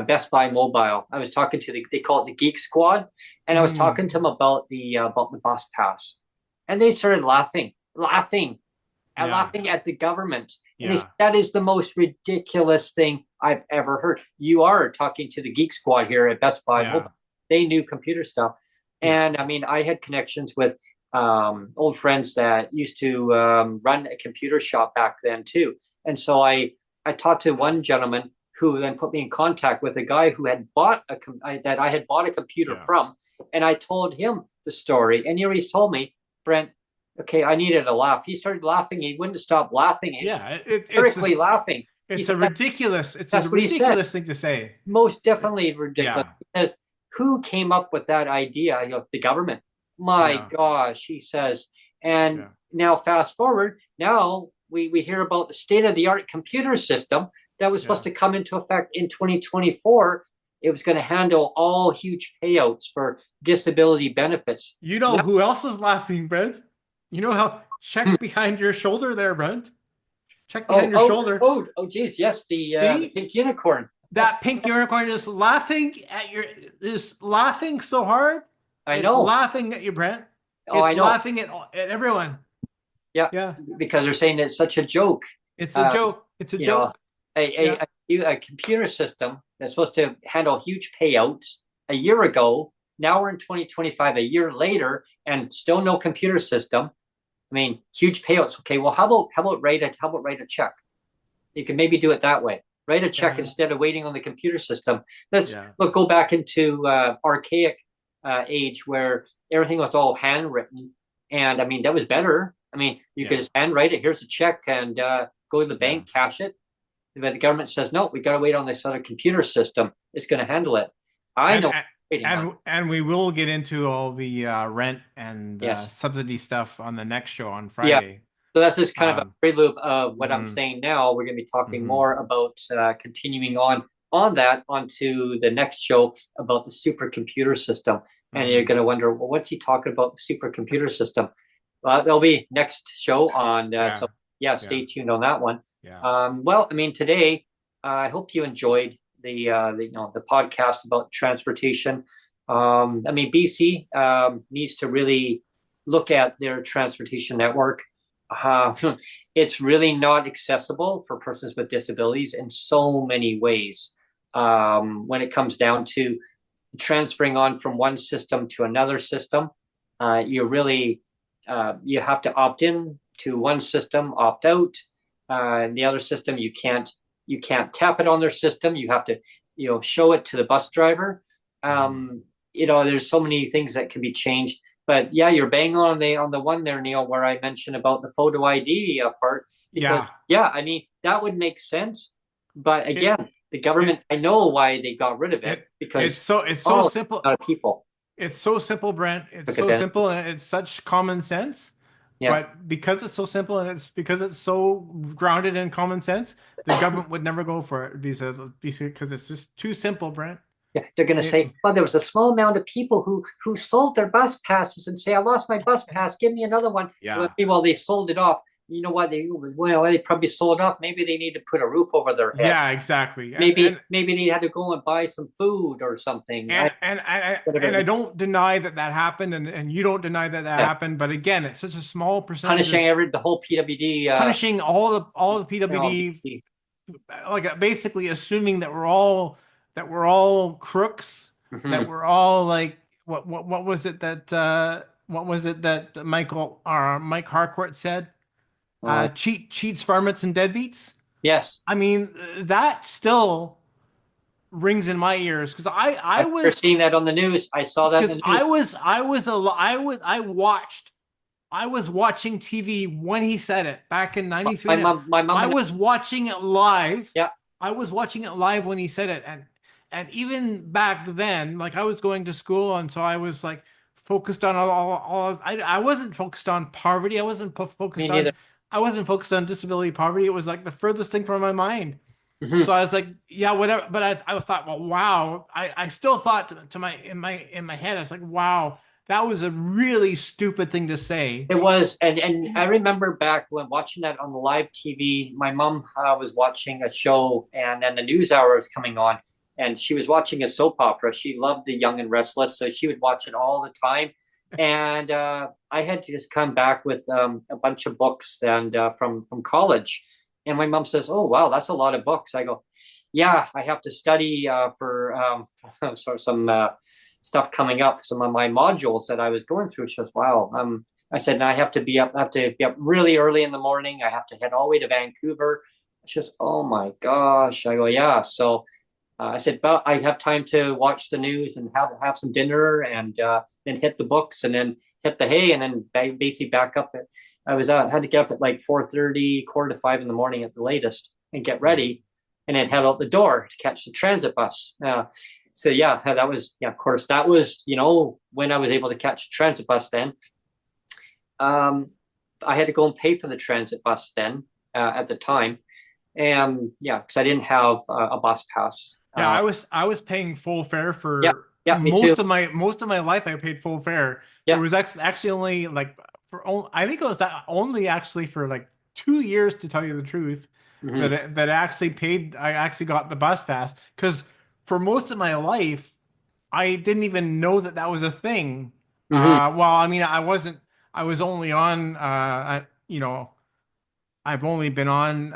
Best Buy Mobile, I was talking to they call it the Geek Squad, and I was mhm, talking to them about the bus pass, and they started laughing and yeah, laughing at the government. And they said, yeah, that is the most ridiculous thing I've ever heard. You are talking to the Geek Squad here at Best Buy yeah, Mobile. They knew computer stuff. yeah, And I mean, I had connections with old friends that used to run a computer shop back then too. And so I talked to one gentleman who then put me in contact with a guy who had that I had bought a computer yeah. from. And I told him the story. And he's told me, Brent, okay, I needed a laugh. He started laughing. He wouldn't stop laughing. He was Yeah, it's hysterically just laughing. He said it's a that's what he said. ridiculous thing to say. Most definitely ridiculous. Yeah, He says, who came up with that idea? The government. My yeah, gosh, he says. And yeah, now fast forward, now we hear about the state of the art computer system that was supposed yeah. to come into effect in 2024. It was going to handle all huge payouts for disability benefits. You know Well, who else is laughing, Brent? You know how hmm. check behind your shoulder there, Brent. Check behind Oh, your oh, shoulder. oh, geez, yes, the See pink unicorn. Oh, that pink unicorn is laughing so hard. I It's know. laughing at you, Brent. Oh, It's I know. laughing at everyone. Yeah, Yeah, because they're saying it's such a joke. it's a Um, joke. It's a you know, joke. a, Yeah, a, a computer system that's supposed to handle huge payouts a year ago. Now we're in 2025, a year later, and still no computer system. I mean, huge payouts. Okay, well, how about write a check? You can maybe do it that way. Write a check yeah, instead of waiting on the computer system. Let's yeah, look go back into archaic age where everything was all handwritten. And I mean, that was better. I mean, you could Yeah. just handwrite it. Here's a check and go to the Yeah. bank, cash it. But the government says, no, we got to wait on this other computer system. It's going to handle it. I And know what I'm waiting on. and we will get into all the rent and Yes. subsidy stuff on the next show on Yeah. Friday. So that's just kind of a Um, prelude of what I'm mhm, saying now. We're going to be talking mhm, more about continuing on that onto the next show about the supercomputer system. And you're mhm. going to wonder, well, what's he talking about the supercomputer system? Well, there'll be next show on. So Yeah. yeah, Yeah. stay tuned on that one. Yeah. Well, I mean, today I hope you enjoyed the podcast about transportation. I mean, BC needs to really look at their transportation network. Uh, it's really not accessible for persons with disabilities in so many ways. When it comes down to transferring on from one system to another system, you really you have to opt in to one system, opt out. The other system you can't tap it on their system. You have to show it to the bus driver. Mhm. There's so many things that can be changed. But yeah, you're bang on the one there, Neil, where I mentioned about the photo ID part. Because Yeah. yeah, I mean that would make sense. But It again, the it government, I know why they got rid of it it because it's so oh, simple. a lot of people It's so simple, Brent. It's took so advantage. simple and it's such common sense. Yeah, But because it's so simple and it's because it's so grounded in common sense, the government would never go for it because it's just too simple, Brent. yeah. They're going to It, say, well, there was a small amount of people who sold their bus passes and say, I lost my bus pass. Give me another one. yeah. Well, they sold it off. You know what? They probably sold it off. Maybe they need to put a roof over their head. Yeah, exactly. Maybe they had to go and buy some food or something. And Whatever. I don't deny that that happened, and you don't deny that that Yeah, happened. But again, it's such a small percentage of punishing the whole PWD. punishing all the PWD, BC. like basically assuming that we're all crooks, that Mhm. we're all like what was it that Mike Harcourt said? Uh, Cheats, varmints, and deadbeats. yes, I mean, that still rings in my ears because I remember seeing that on the news. I saw that in the news. I was watching TV when he said it back in '93. My mom, my mom I and was watching it live. yeah. I was watching it live when he said it, and even back then, like I was going to school, and so I was like focused on I wasn't focused on poverty. Me neither. I wasn't focused on disability poverty. It was like the furthest thing from my mind. Mhm. So I was like, yeah, whatever. But I thought, well, wow. I still thought to my in my head, I was like, wow, that was a really stupid thing to say. It was, and I remember back when watching that on the live TV. My mom was watching a show, and then the news hour was coming on, and she was watching a soap opera. She loved The Young and Restless, so she would watch it all the time. And I had to just come back with a bunch of books and from college. And my mom says, "Oh wow, that's a lot of books." I go, "Yeah, I have to study for sort of some stuff coming up, some of my modules that I was going through." She goes, "Wow." I said, "No, I have to be up. I have to be up really early in the morning. I have to head all the way to Vancouver." She goes, "Oh my gosh." I go, "Yeah." So I said, "But I have time to watch the news and have some dinner and then hit the books and then hit the hay and then basically back up." I was had to get up at like 4:30, quarter to 5 in the morning at the latest and get Hmm. ready and then head out the door to catch the transit bus. So yeah, that was yeah. Of course, that was when I was able to catch a transit bus. Then I had to go and pay for the transit bus then at the time, and yeah, because I didn't have a bus pass. Yeah, I was paying full fare Yeah, for yeah, me too. most of my life. I paid full fare. There Yeah. was actually only like I think it was only actually for like 2 years to tell you the truth Hmm. that I actually got the bus pass because for most of my life I didn't even know that that was a thing. Hmm. Well, I mean, I was only on, I've only been on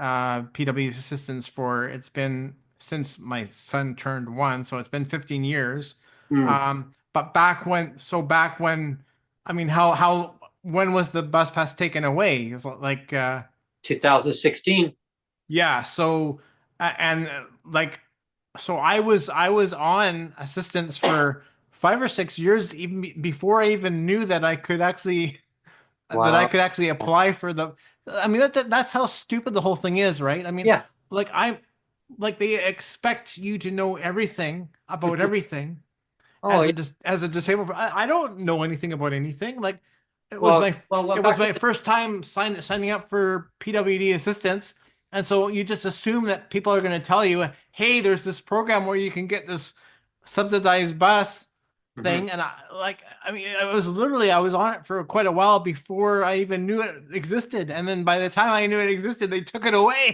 PW assistance for, it's been since my son turned 1, so it's been 15 years. Mm. But back when, I mean, when was the bus pass taken away? It's like, 2016. yeah, so and like so I was on assistance for 5 or 6 years, even before I even knew that I Wow. could actually apply for the. I mean, that's how stupid the whole thing is, right? I mean, Yeah. like I'm, like they expect you to know everything about Mhm. everything Oh, yeah. as a disabled. I don't know anything about anything. Like Well, it was back in my first time signing up for PWD assistance, and so you just assume that people are going to tell you, "Hey, there's this program where you can get this subsidized bus Mhm. thing," and I mean, I was on it for quite a while before I even knew it existed, and then by the time I knew it existed, they took it away.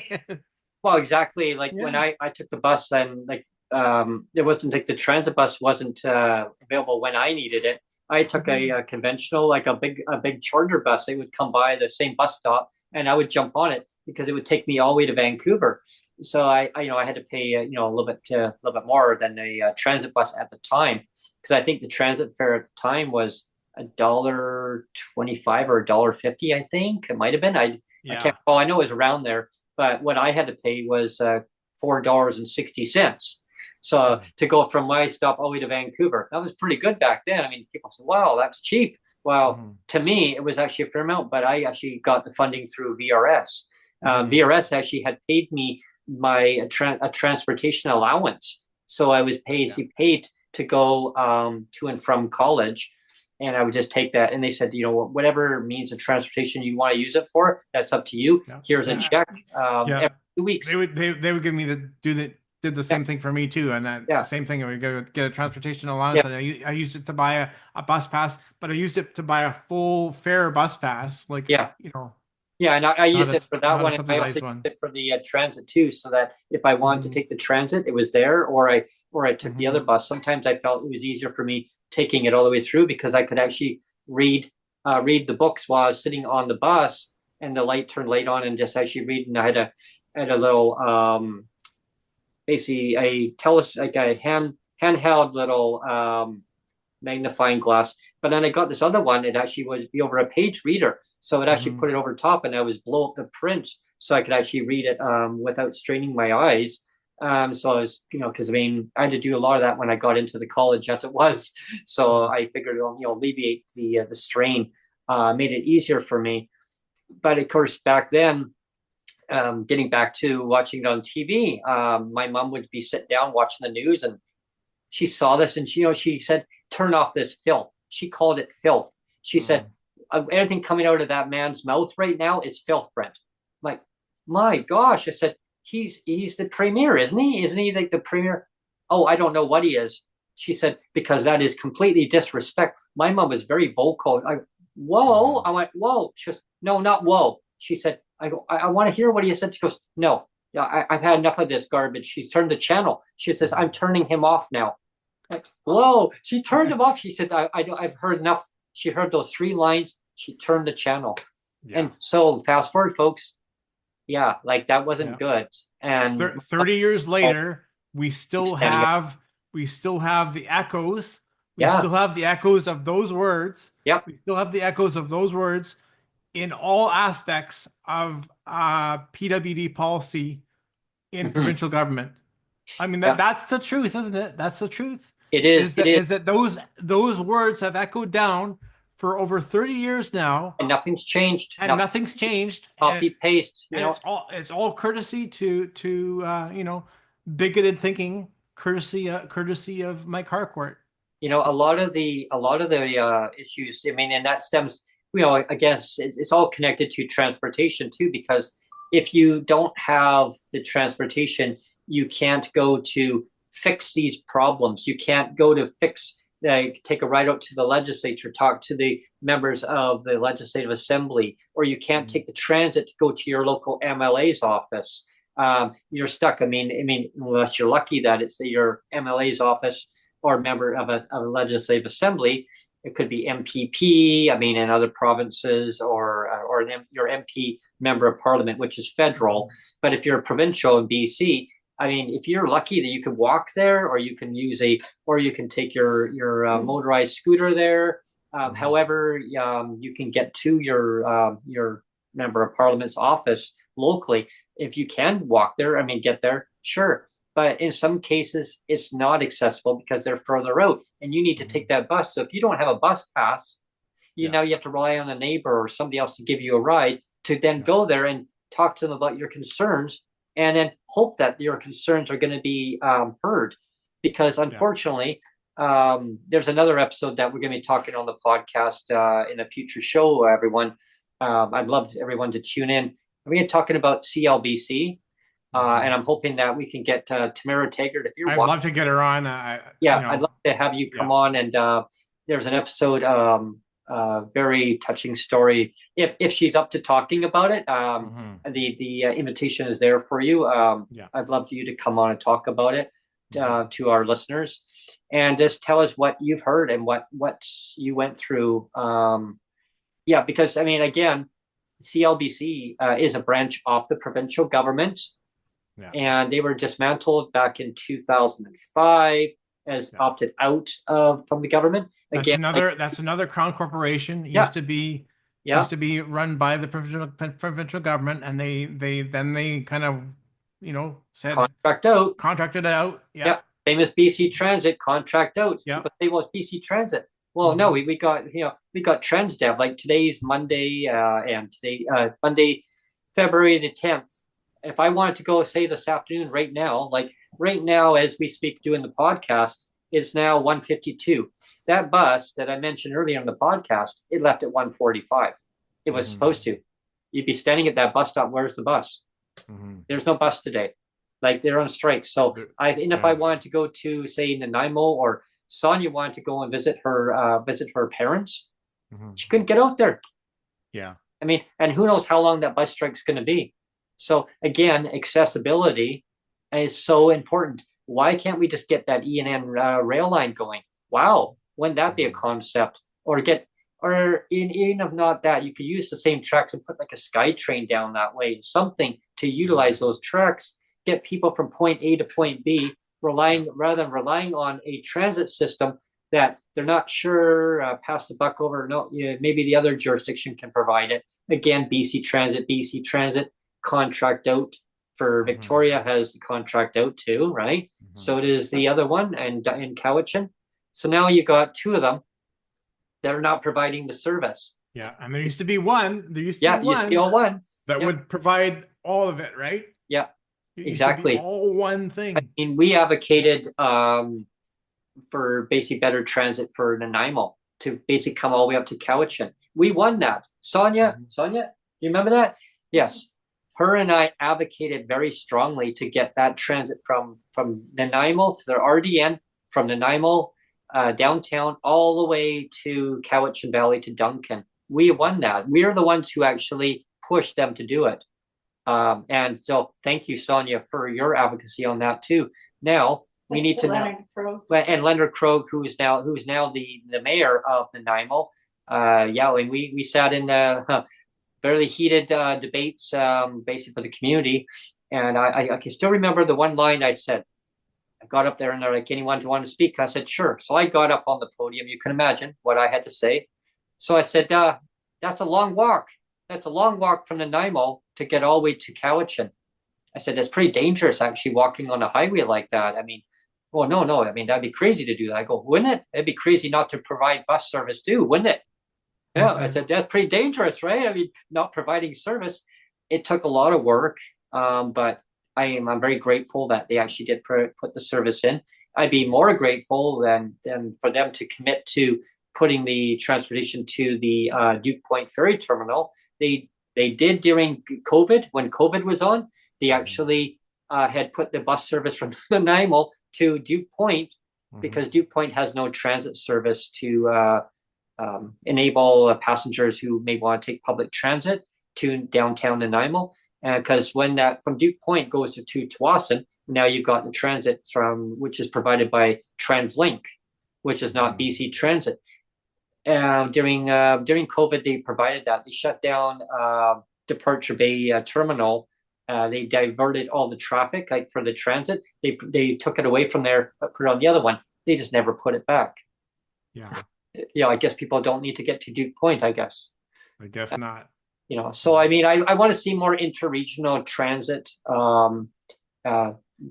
Well, exactly. Like when Yeah. I took the bus and like it wasn't like the transit bus wasn't available when I needed it. I took Mhm. a conventional like a big charter bus. It would come by the same bus stop and I would jump on it because it would take me all the way to Vancouver. So I you know I had to pay a little bit more than a transit bus at the time because I think the transit fare at the time was $1.25 or $1.50. I think it might have been. I can't. Yeah. Oh, I know it was around there, but what I had to pay was $4.60. So Mhm. to go from my stop all the way to Vancouver, that was pretty good back then. I mean, people said, "Wow, that's cheap." Well, Mhm. to me, it was actually a fair amount, but I actually got the funding through VRS. Mhm. VRS actually had paid me my a transportation allowance, so I was Yeah. paid to go to and from college, and I would just take that. And they said, whatever means of transportation you want to use it for, that's up to you. Yeah. Here's a Yeah. check Yeah. every 2 weeks. They would give me the do the did the Yeah, same thing for me too, and that yeah, same thing. I would get a transportation yeah, allowance, and I used it to buy a bus pass, but I used it to buy a full fare bus pass, like yeah. you know, Yeah, and I used it for that not a one, and I also subsidized used one. it for the transit too, so that if I wanted to Hmm. take the transit, it was there, or I took the other Hmm. bus. Sometimes I felt it was easier for me taking it all the way through because I could actually read the books while I was sitting on the bus, and the light turned light on, and just actually read. And I had a little basically a like a handheld little magnifying glass. But then I got this other one. It actually was be over a page reader, so it actually Hmm. put it over top, and I was blow up the print so I could actually read it without straining my eyes. So I was, because I mean, I had to do a lot of that when I got into the college as it was. So Hmm. I figured, alleviate the strain, made it easier for me. But of course, back then, getting back to watching it on TV, my mom would be sitting down watching the news, and she saw this, and she said, "Turn off this filth." She called it filth. She said, Hmm. "Anything coming out of that man's mouth right now is filth, Brent." I'm like, my gosh! I said, "He's the premier, isn't he? Isn't he like the premier?" Oh, I don't know what he is. She said, "Because that is completely disrespect." My mom was very vocal. Whoa! Hmm. I went, whoa. She goes, no, not whoa. She said, I go, I want to hear what he said. She goes, no, yeah, I've had enough of this garbage. She's turned the channel. She says, I'm Hmm. turning him off now. Like, whoa, she turned him off. She said, I've heard enough. She heard those three lines. She turned the channel. Yeah. And so fast forward, folks. Yeah, like that wasn't Yeah. good. And 30 years later, standing up. we still have the echoes. We Yeah. still have the echoes of those words. Yep. We still have the echoes of those words in all aspects of PWD policy in Hmm. provincial government. I mean Yeah. that's the truth, isn't it? That's the truth. It is. It is. Is that those words have echoed down for over 30 years now, And nothing's changed. and Nothing. nothing's changed, Copy paste. it's all courtesy to bigoted thinking, courtesy of Mike Harcourt. A lot of the issues. I mean, and that stems. I guess it's all connected to transportation too, because if you don't have the transportation, you can't go to fix these problems. You can't go to fix. Take a ride out to the legislature, talk to the members of the legislative assembly, or you can't Mhm. take the transit to go to your local MLA's office. You're stuck. I mean, unless you're lucky that it's your MLA's office or member of a legislative assembly. It could be MPP. I mean, in other provinces, or your MP member of parliament, which is federal. But if you're provincial in BC, I mean, if you're lucky that you can walk there, or you can or you can take your motorized scooter there. Mhm. However, you can get to your member of parliament's office locally. If you can walk there, I mean, get there, sure. but in some cases it's not accessible because they're further out and you need to take that bus. So if you don't have a bus pass, Yeah. now you have to rely on a neighbor or somebody else to give you a ride to then Yeah. go there and talk to them about your concerns and then hope that your concerns are going to be heard. Because Yeah. unfortunately, there's another episode that we're going to be talking on the podcast in a future show, everyone. I'd love everyone to tune in. We're going to be talking about CLBC, and I'm hoping that we can get Tamara Taggart if you're I'd watching. love to get her on. Yeah, I'd love to have you Yeah. come on. And there's an episode, very touching story. If she's up to talking about it, the invitation is there for you. Yeah. I'd love for you to come on and talk about it to our listeners, and just tell us what you've heard and what you went through. Yeah, because I mean, again, CLBC is a branch of the provincial government, Yeah. and they were dismantled back in 2005 as opted out from the government. Again, That's another crown corporation. It yeah, used to be run by the provincial government, and they kind of said contracted it out. Yeah, same as BC Transit, contract out. Yeah. People say, well, it's BC Transit. Well, no, we got Transdev, like today's Monday, and today Monday, February the 10th. If I wanted to go, say, this afternoon, right now, like right now as we speak doing the podcast, is now 1:52. That bus that I mentioned earlier on the podcast, it left at 1:45. It was supposed to. You'd be standing at that bus stop. Where's the bus? There's no bus today. Like, they're on strike. So if I wanted to go to, say, Nanaimo, or Sonia wanted to go and visit her parents, she couldn't get out there. Yeah. I mean, and who knows how long that bus strike's going to be. So again, accessibility is so important. Why can't we just get that E&N rail line going? Wow, wouldn't that be a concept? Or even if not that, you could use the same tracks and put like a sky train down that way, something to utilize those tracks, get people from point A to point B, rather than relying on a transit system that they're not sure, pass the buck over. No, maybe the other jurisdiction can provide it. Again, BC Transit contract out for Victoria has the contract out too, right? So it is the other one, and in Cowichan. So now you got two of them that are not providing the service. Yeah, and there used to be one. Used to be all one that would provide all of it, right? Yeah, exactly. All one thing. I mean, we advocated for basically better transit for Nanaimo to basically come all the way up to Cowichan. We won that. Sonia, you remember that? Yes. Her and I advocated very strongly to get that transit from Nanaimo, their RDN, from Nanaimo downtown all the way to Cowichan Valley to Duncan. We won that. We are the ones who actually pushed them to do it. And so thank you, Sonia, for your advocacy on that too. Now we need to know, and Leonard Krogh, who's now the mayor of Nanaimo. And we sat in fairly heated debates, basically for the community. And I can still remember the one line I said. I got up there and they're like, anyone want to speak? I said, sure. So I got up on the podium. You can imagine what I had to say. So I said, that's a long walk. That's a long walk from Nanaimo to get all the way to Cowichan. I said, that's pretty dangerous actually walking on a highway like that. I mean, well, no. I mean, that'd be crazy to do that. I go, wouldn't it? It'd be crazy not to provide bus service too, wouldn't it? Yeah, I said, that's pretty dangerous, right? I mean, not providing service. It took a lot of work, but I'm very grateful that they actually did put the service in. I'd be more grateful than for them to commit to putting the transportation to the Duke Point Ferry Terminal. They did during COVID, when COVID was on. They actually had put the bus service from Nanaimo to Duke Point because Duke Point has no transit service to enable passengers who may want to take public transit to downtown Nanaimo. Because when that from Duke Point goes to Tsawwassen, now you've got the transit which is provided by TransLink, which is not BC Transit. During COVID, they provided that. They shut down Departure Bay Terminal. They diverted all the traffic, like for the transit. They took it away from there, but put it on the other one. They just never put it back. Yeah. Yeah, I guess people don't need to get to Duke Point, I guess. I guess not. So I mean, I want to see more interregional transit.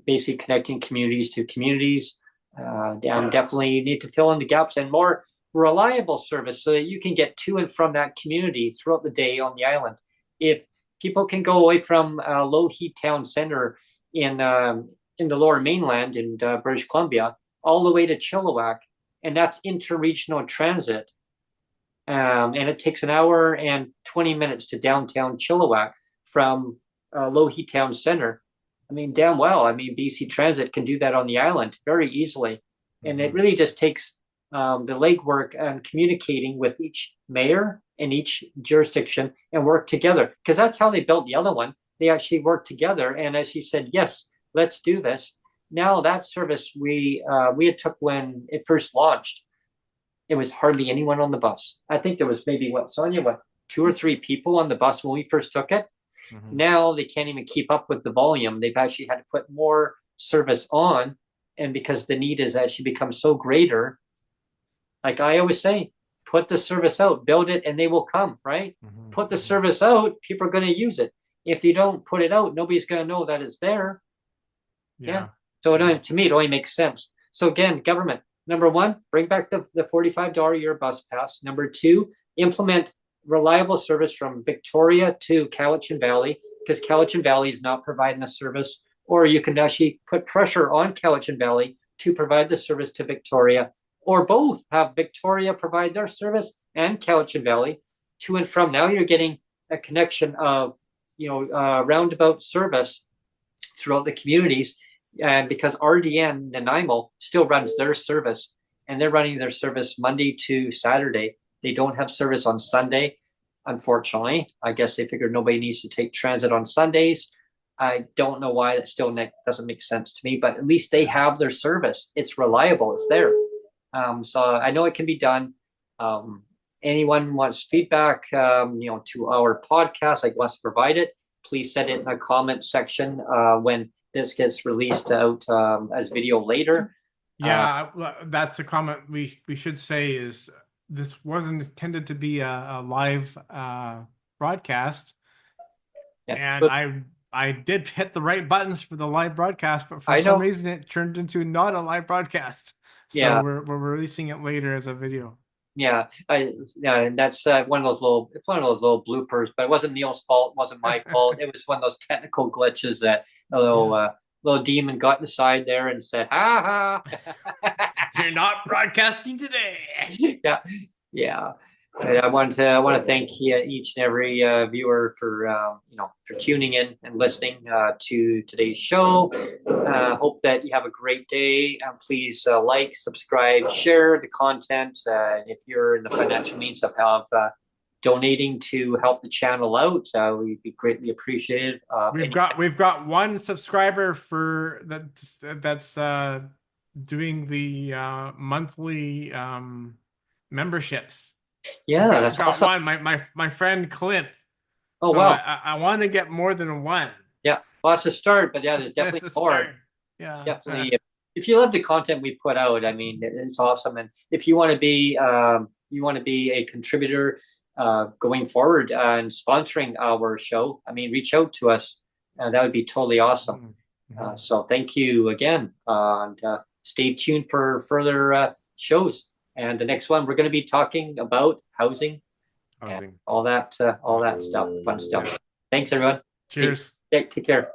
basically connecting communities to communities. And definitely need to fill in the gaps and more reliable service so that you can get to and from that community throughout the day on the island. If people can go away from a low heat town center in the lower mainland in British Columbia all the way to Chilliwack, and that's interregional transit. And it takes an hour and 20 minutes to downtown Chilliwack from low heat town center. I mean, damn well. I mean, BC Transit can do that on the island very easily. And it really just takes the legwork and communicating with each mayor in each jurisdiction and work together. Because that's how they built the other one. They actually worked together. And as you said, yes, let's do this. Now that service we had took when it first launched, it was hardly anyone on the bus. I think there was maybe Sonia, 2 or 3 people on the bus when we first took it. Now they can't even keep up with the volume. They've actually had to put more service on, and because the need has actually become so greater, like I always say, put the service out, build it, and they will come, right? Put the service out, people are going to use it. If you don't put it out, nobody's going to know that it's there. Yeah. So to me, it only makes sense. So again, government, number one, bring back the $45 a year bus pass. Number two, implement reliable service from Victoria to Cowichan Valley, because Cowichan Valley is not providing the service, or you can actually put pressure on Cowichan Valley to provide the service to Victoria, or both have Victoria provide their service and Cowichan Valley to and from. Now you're getting a connection of, roundabout service throughout the communities. And because RDN Nanaimo still runs their service, and they're running their service Monday to Saturday. They don't have service on Sunday, unfortunately. I guess they figured nobody needs to take transit on Sundays. I don't know why. That still doesn't make sense to me, but at least they have their service. It's reliable. It's there. So I know it can be done. Anyone wants feedback, to our podcast, like wants to provide it, please send it in the comment section when this gets released out as video later. Yeah, that's a comment we should say is this wasn't intended to be a live broadcast. And I did hit the right buttons for the live broadcast, but for some reason it turned into not a live broadcast. So we're releasing it later as a video. Yeah, and that's one of those little bloopers. But it wasn't Neil's fault. It wasn't my fault. It was one of those technical glitches that little demon got inside there and said, "Ha ha, you're not broadcasting today." Yeah. And I want to thank each and every viewer for tuning in and listening to today's show. Hope that you have a great day. Please like, subscribe, share the content. If you're in the financial means of donating to help the channel out, we'd be greatly appreciated. We've got one subscriber for that's doing the monthly memberships. Yeah, that's awesome. My friend Clint. Oh, so wow. I want to get more than one. Yeah, well, that's a start, but yeah, there's definitely more. Start. Yeah, definitely. If you love the content we put out, I mean, it's awesome. And if you want to be a contributor going forward and sponsoring our show, I mean, reach out to us. That would be totally awesome. So thank you again, and stay tuned for further shows. And the next one, we're going to be talking about housing. And all that stuff, fun stuff. Thanks, everyone. Cheers. Take care.